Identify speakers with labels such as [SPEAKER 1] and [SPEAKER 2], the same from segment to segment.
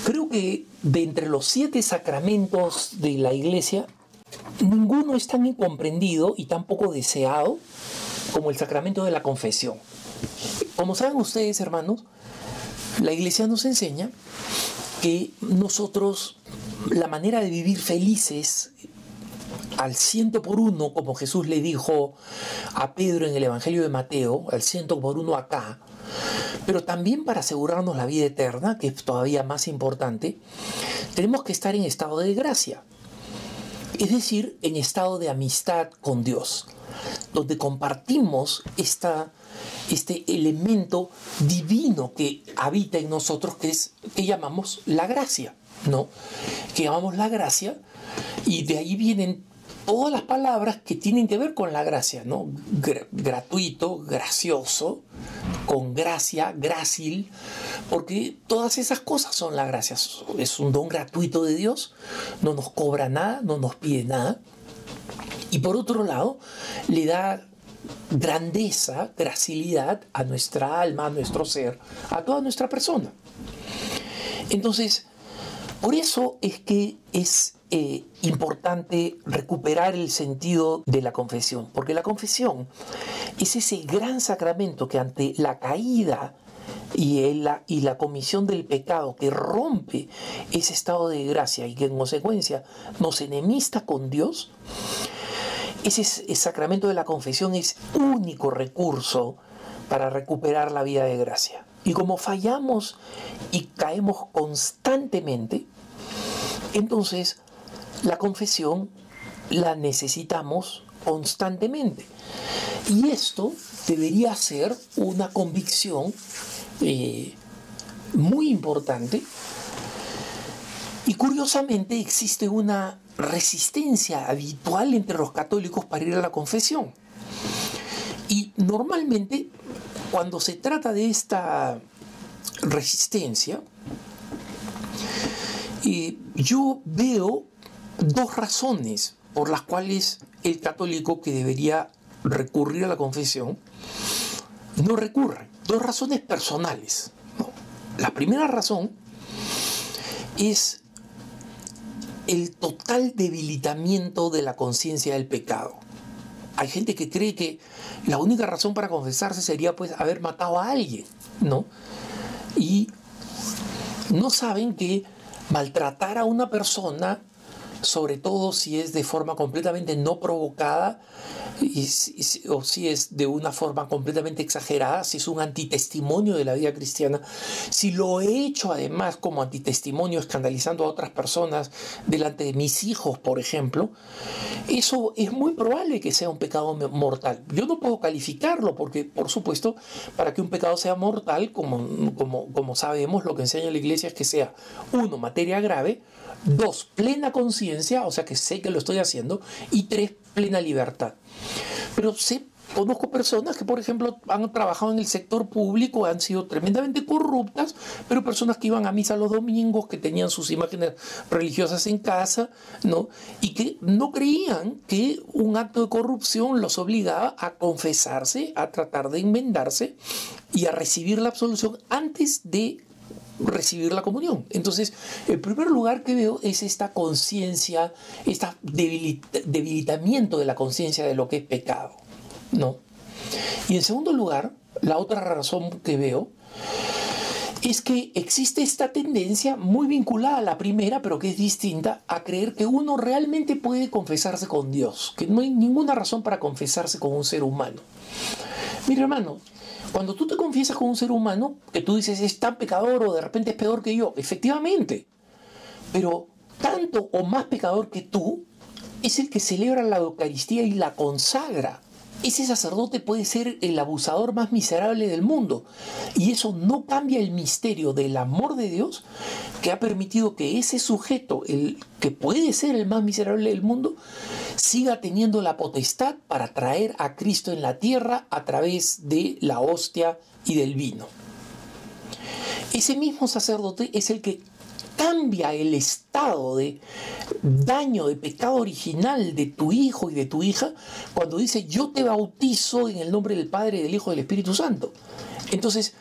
[SPEAKER 1] Creo que de entre los 7 sacramentos de la Iglesia, ninguno es tan incomprendido y tan poco deseado como el sacramento de la confesión. Como saben ustedes, hermanos, la Iglesia nos enseña que nosotros, la manera de vivir felices al 100%, como Jesús le dijo a Pedro en el Evangelio de Mateo, al 100% acá, pero también para asegurarnos la vida eterna, que es todavía más importante, tenemos que estar en estado de gracia, es decir, en estado de amistad con Dios, donde compartimos este elemento divino que habita en nosotros, que llamamos la gracia, ¿no? Que llamamos la gracia, y de ahí vienen todas las palabras que tienen que ver con la gracia, ¿no? Gratuito, gracioso, con gracia, grácil, porque todas esas cosas son la gracia. Es un don gratuito de Dios, no nos cobra nada, no nos pide nada. Y por otro lado, le da grandeza, gracilidad a nuestra alma, a nuestro ser, a toda nuestra persona. Entonces, por eso es que es importante recuperar el sentido de la confesión, porque la confesión es ese gran sacramento que ante la caída y la comisión del pecado, que rompe ese estado de gracia y que en consecuencia nos enemista con Dios, ese sacramento de la confesión es único recurso para recuperar la vida de gracia. Y como fallamos y caemos constantemente, entonces la confesión la necesitamos constantemente. Y esto debería ser una convicción muy importante. Y curiosamente existe una resistencia habitual entre los católicos para ir a la confesión. Y normalmente, cuando se trata de esta resistencia, yo veo 2 razones por las cuales el católico que debería recurrir a la confesión no recurre. 2 razones personales, ¿no? La primera razón es el total debilitamiento de la conciencia del pecado. Hay gente que cree que la única razón para confesarse sería pues haber matado a alguien, ¿no? Y no saben que maltratar a una persona, sobre todo si es de forma completamente no provocada o si es de una forma completamente exagerada, si es un antitestimonio de la vida cristiana, si lo he hecho además como antitestimonio escandalizando a otras personas delante de mis hijos, por ejemplo, eso es muy probable que sea un pecado mortal. Yo no puedo calificarlo porque, por supuesto, para que un pecado sea mortal, como sabemos, lo que enseña la Iglesia es que sea, 1, materia grave, 2, plena conciencia, o sea que sé que lo estoy haciendo, y 3, plena libertad. Pero conozco personas que, por ejemplo, han trabajado en el sector público, han sido tremendamente corruptas, pero personas que iban a misa los domingos, que tenían sus imágenes religiosas en casa, ¿no? Y que no creían que un acto de corrupción los obligaba a confesarse, a tratar de enmendarse y a recibir la absolución antes de recibir la comunión. Entonces, el primer lugar que veo es esta conciencia, este debilitamiento de la conciencia de lo que es pecado, ¿no? Y en segundo lugar, la otra razón que veo es que existe esta tendencia muy vinculada a la primera, pero que es distinta, a creer que uno realmente puede confesarse con Dios, que no hay ninguna razón para confesarse con un ser humano. Mira, hermano, cuando tú te confiesas con un ser humano, que tú dices es tan pecador o de repente es peor que yo, efectivamente, pero tanto o más pecador que tú es el que celebra la Eucaristía y la consagra. Ese sacerdote puede ser el abusador más miserable del mundo, y eso no cambia el misterio del amor de Dios que ha permitido que ese sujeto, el que puede ser el más miserable del mundo, siga teniendo la potestad para traer a Cristo en la tierra a través de la hostia y del vino. Ese mismo sacerdote es el que cambia el estado de daño, de pecado original de tu hijo y de tu hija cuando dice yo te bautizo en el nombre del Padre, del Hijo y del Espíritu Santo. Entonces,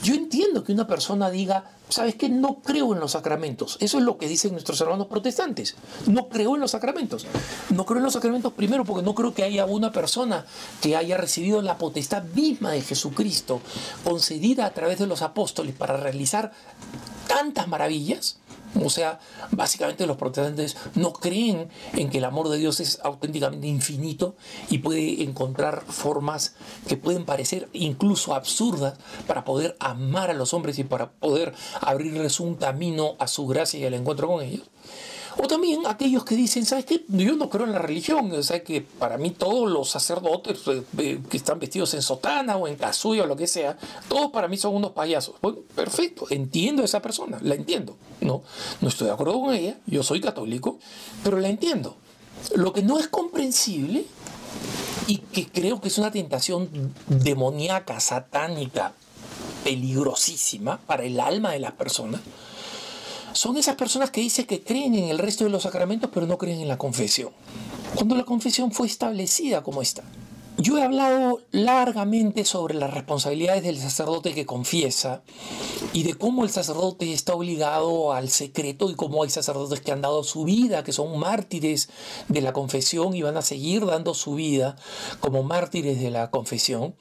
[SPEAKER 1] Yo entiendo que una persona diga, ¿sabes qué? No creo en los sacramentos. Eso es lo que dicen nuestros hermanos protestantes. No creo en los sacramentos. No creo en los sacramentos primero porque no creo que haya una persona que haya recibido la potestad misma de Jesucristo concedida a través de los apóstoles para realizar tantas maravillas. O sea, básicamente los protestantes no creen en que el amor de Dios es auténticamente infinito y puede encontrar formas que pueden parecer incluso absurdas para poder amar a los hombres y para poder abrirles un camino a su gracia y al encuentro con ellos. O también aquellos que dicen, ¿sabes qué? Yo no creo en la religión, o sea que para mí todos los sacerdotes que están vestidos en sotana o en casulla o lo que sea, todos para mí son unos payasos. Bueno, perfecto, entiendo a esa persona, la entiendo. No estoy de acuerdo con ella, yo soy católico, pero la entiendo. Lo que no es comprensible y que creo que es una tentación demoníaca, satánica, peligrosísima para el alma de las personas, son esas personas que dicen que creen en el resto de los sacramentos pero no creen en la confesión, cuando la confesión fue establecida como está. Yo he hablado largamente sobre las responsabilidades del sacerdote que confiesa y de cómo el sacerdote está obligado al secreto y cómo hay sacerdotes que han dado su vida, que son mártires de la confesión y van a seguir dando su vida como mártires de la confesión.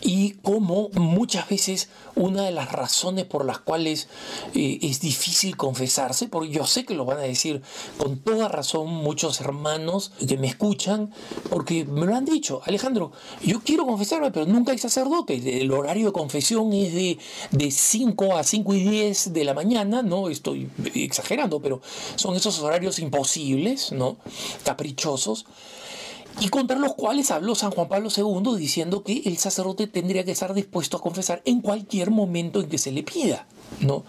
[SPEAKER 1] Y como muchas veces una de las razones por las cuales es difícil confesarse, porque yo sé que lo van a decir con toda razón muchos hermanos que me escuchan, porque me lo han dicho, Alejandro, yo quiero confesarme, pero nunca hay sacerdote. El horario de confesión es de 5 a 5 y 10 de la mañana, no estoy exagerando, pero son esos horarios imposibles, ¿no? Caprichosos. Y contra los cuales habló San Juan Pablo II diciendo que el sacerdote tendría que estar dispuesto a confesar en cualquier momento en que se le pida, ¿no?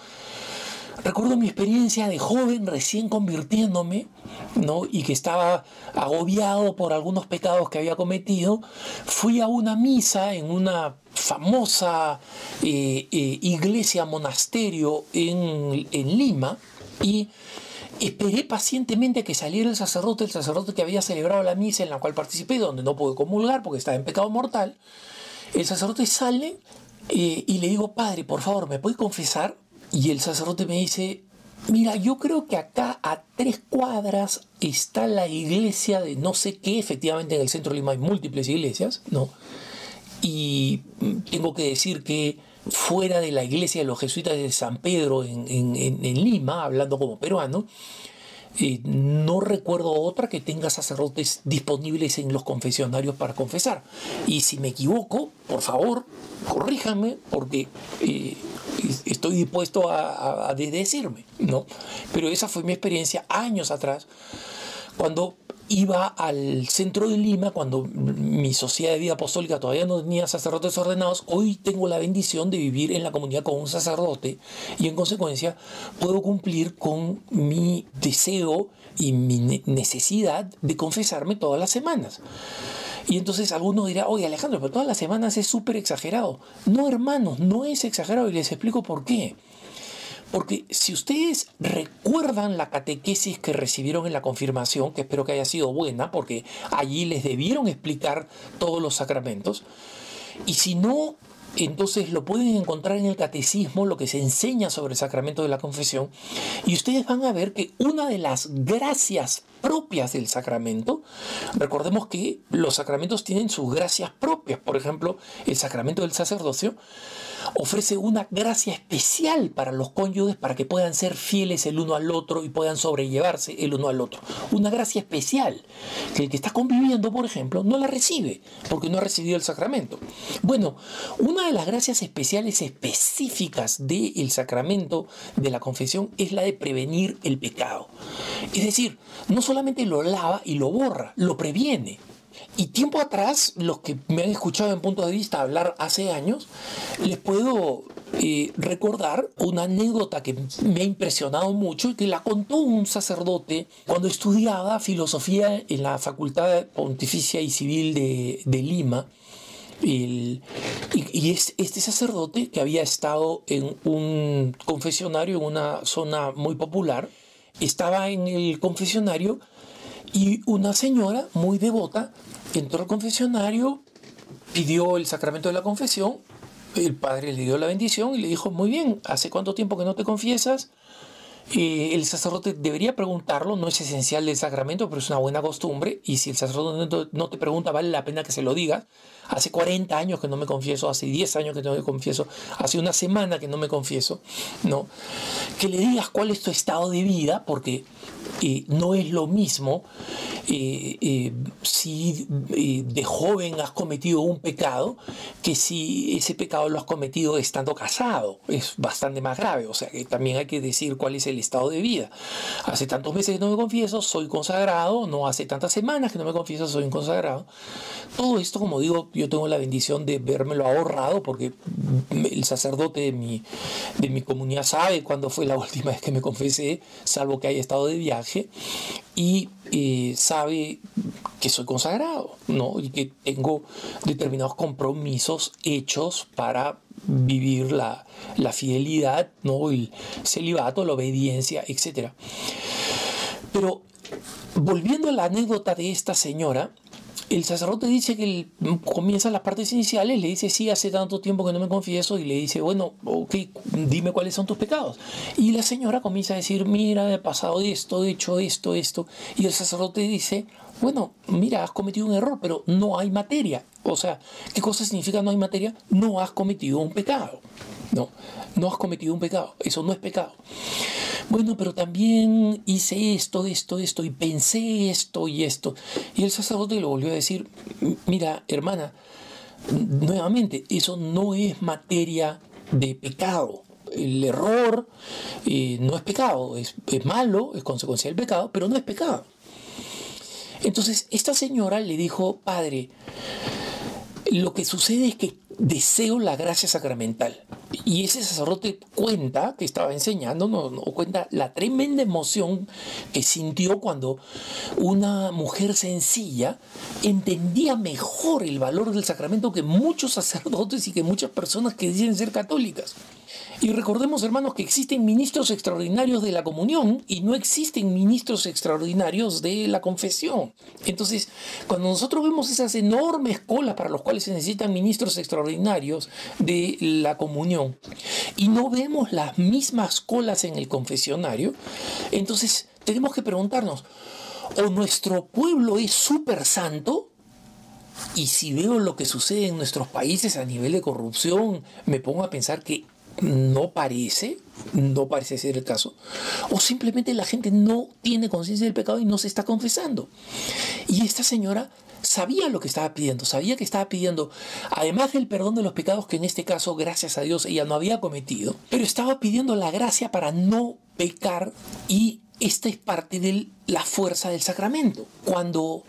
[SPEAKER 1] Recuerdo mi experiencia de joven recién convirtiéndome, ¿no? Y que estaba agobiado por algunos pecados que había cometido. Fui a una misa en una famosa iglesia monasterio en Lima y esperé pacientemente que saliera el sacerdote que había celebrado la misa en la cual participé, donde no pude comulgar porque estaba en pecado mortal. El sacerdote sale y le digo, padre, por favor, ¿me puede confesar? Y el sacerdote me dice, mira, yo creo que acá a 3 cuadras está la iglesia de no sé qué, efectivamente en el centro de Lima hay múltiples iglesias, ¿no? Y tengo que decir que fuera de la iglesia de los jesuitas de San Pedro en Lima, hablando como peruano, no recuerdo otra que tenga sacerdotes disponibles en los confesionarios para confesar. Y si me equivoco, por favor, corríjanme, porque estoy dispuesto a decirme, ¿no? Pero esa fue mi experiencia años atrás, cuando iba al centro de Lima, cuando mi sociedad de vida apostólica todavía no tenía sacerdotes ordenados. Hoy tengo la bendición de vivir en la comunidad con un sacerdote y en consecuencia puedo cumplir con mi deseo y mi necesidad de confesarme todas las semanas. Y entonces alguno dirá, oye Alejandro, pero todas las semanas es súper exagerado. No, hermanos, no es exagerado y les explico por qué. Porque si ustedes recuerdan la catequesis que recibieron en la confirmación, que espero que haya sido buena, porque allí les debieron explicar todos los sacramentos, y si no, entonces lo pueden encontrar en el catecismo, lo que se enseña sobre el sacramento de la confesión, y ustedes van a ver que una de las gracias propias del sacramento, recordemos que los sacramentos tienen sus gracias propias. Por ejemplo, el sacramento del sacerdocio ofrece una gracia especial para los cónyuges para que puedan ser fieles el uno al otro y puedan sobrellevarse el uno al otro. Una gracia especial que el que está conviviendo, por ejemplo, no la recibe porque no ha recibido el sacramento. Bueno, una de las gracias especiales específicas del sacramento de la confesión es la de prevenir el pecado. Es decir, no solamente lo lava y lo borra, lo previene. Y tiempo atrás, los que me han escuchado en Punto de Vista hablar hace años, les puedo recordar una anécdota que me ha impresionado mucho y que la contó un sacerdote cuando estudiaba filosofía en la Facultad Pontificia y Civil de Lima. Y este sacerdote, que había estado en un confesionario en una zona muy popular, estaba en el confesionario y una señora muy devota entró al confesionario, pidió el sacramento de la confesión el padre le dio la bendición y le dijo, muy bien, ¿hace cuánto tiempo que no te confiesas? El sacerdote debería preguntarlo, no es esencial del sacramento, pero es una buena costumbre. Y si el sacerdote no te pregunta, vale la pena que se lo digas. Hace 40 años que no me confieso, hace 10 años que no me confieso, hace una semana que no me confieso, ¿no? Que le digas cuál es tu estado de vida, porque no es lo mismo si de joven has cometido un pecado que si ese pecado lo has cometido estando casado. Es bastante más grave, o sea que también hay que decir cuál es el estado de vida. Hace tantos meses que no me confieso, soy consagrado, no hace tantas semanas que no me confieso, soy un consagrado. Todo esto, como digo, yo tengo la bendición de vérmelo ahorrado porque el sacerdote de mi comunidad sabe cuándo fue la última vez que me confesé, salvo que haya estado de viaje, y sabe que soy consagrado, ¿no? Y que tengo determinados compromisos hechos para vivir la fidelidad, ¿no? El celibato, la obediencia, etc. Pero volviendo a la anécdota de esta señora, el sacerdote dice que comienza las partes iniciales, le dice, sí, hace tanto tiempo que no me confieso, y le dice, bueno, ok, dime cuáles son tus pecados. Y la señora comienza a decir, mira, he pasado esto, he hecho esto, esto. Y el sacerdote dice, bueno, mira, has cometido un error, pero no hay materia. O sea, ¿qué cosa significa no hay materia? No has cometido un pecado. No has cometido un pecado. Eso no es pecado. Bueno, pero también hice esto, y pensé esto y esto. Y el sacerdote le volvió a decir, mira, hermana, nuevamente, eso no es materia de pecado. El error no es pecado, es malo, es consecuencia del pecado, pero no es pecado. Entonces, esta señora le dijo, padre, lo que sucede es que deseo la gracia sacramental. Y ese sacerdote cuenta, que estaba enseñando, cuenta la tremenda emoción que sintió cuando una mujer sencilla entendía mejor el valor del sacramento que muchos sacerdotes y que muchas personas que dicen ser católicas. Y recordemos, hermanos, que existen ministros extraordinarios de la comunión y no existen ministros extraordinarios de la confesión. Entonces, cuando nosotros vemos esas enormes colas para los cuales se necesitan ministros extraordinarios de la comunión y no vemos las mismas colas en el confesionario, entonces tenemos que preguntarnos, ¿o nuestro pueblo es súper santo? Y si veo lo que sucede en nuestros países a nivel de corrupción, me pongo a pensar que no parece ser el caso, o simplemente la gente no tiene conciencia del pecado y no se está confesando. Y esta señora sabía lo que estaba pidiendo, sabía que estaba pidiendo, además del perdón de los pecados, que en este caso, gracias a Dios, ella no había cometido, pero estaba pidiendo la gracia para no pecar, y esta es parte de la fuerza del sacramento. Cuando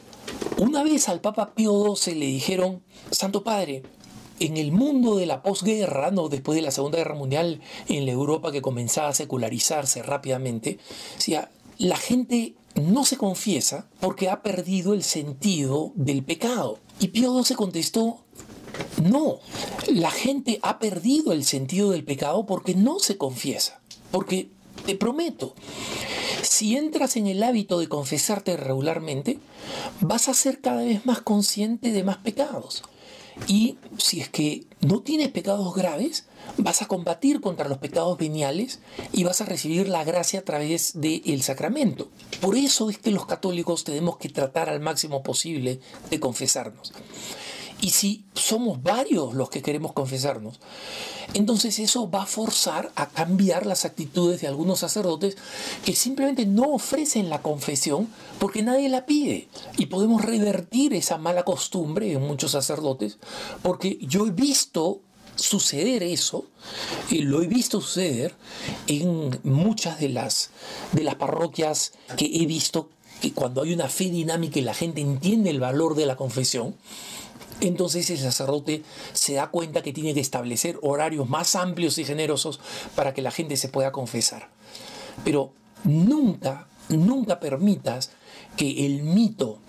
[SPEAKER 1] una vez al Papa Pío XII le dijeron, Santo Padre, en el mundo de la posguerra, ¿no? Después de la Segunda Guerra Mundial, en la Europa que comenzaba a secularizarse rápidamente, la gente no se confiesa porque ha perdido el sentido del pecado. Y Pío XII contestó, no, la gente ha perdido el sentido del pecado porque no se confiesa. Porque te prometo, si entras en el hábito de confesarte regularmente, vas a ser cada vez más consciente de más pecados. Y si es que no tienes pecados graves, vas a combatir contra los pecados veniales y vas a recibir la gracia a través del sacramento. Por eso es que los católicos tenemos que tratar al máximo posible de confesarnos. Y si somos varios los que queremos confesarnos, entonces eso va a forzar a cambiar las actitudes de algunos sacerdotes que simplemente no ofrecen la confesión porque nadie la pide. Y podemos revertir esa mala costumbre en muchos sacerdotes, porque yo he visto suceder eso, lo he visto suceder en muchas de las parroquias que he visto, que cuando hay una fe dinámica y la gente entiende el valor de la confesión, entonces el sacerdote se da cuenta que tiene que establecer horarios más amplios y generosos para que la gente se pueda confesar. Pero nunca permitas que el mito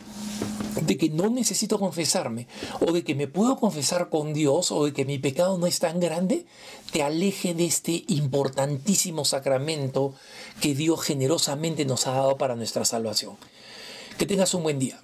[SPEAKER 1] de que no necesito confesarme, o de que me puedo confesar con Dios, o de que mi pecado no es tan grande, te aleje de este importantísimo sacramento que Dios generosamente nos ha dado para nuestra salvación. Que tengas un buen día.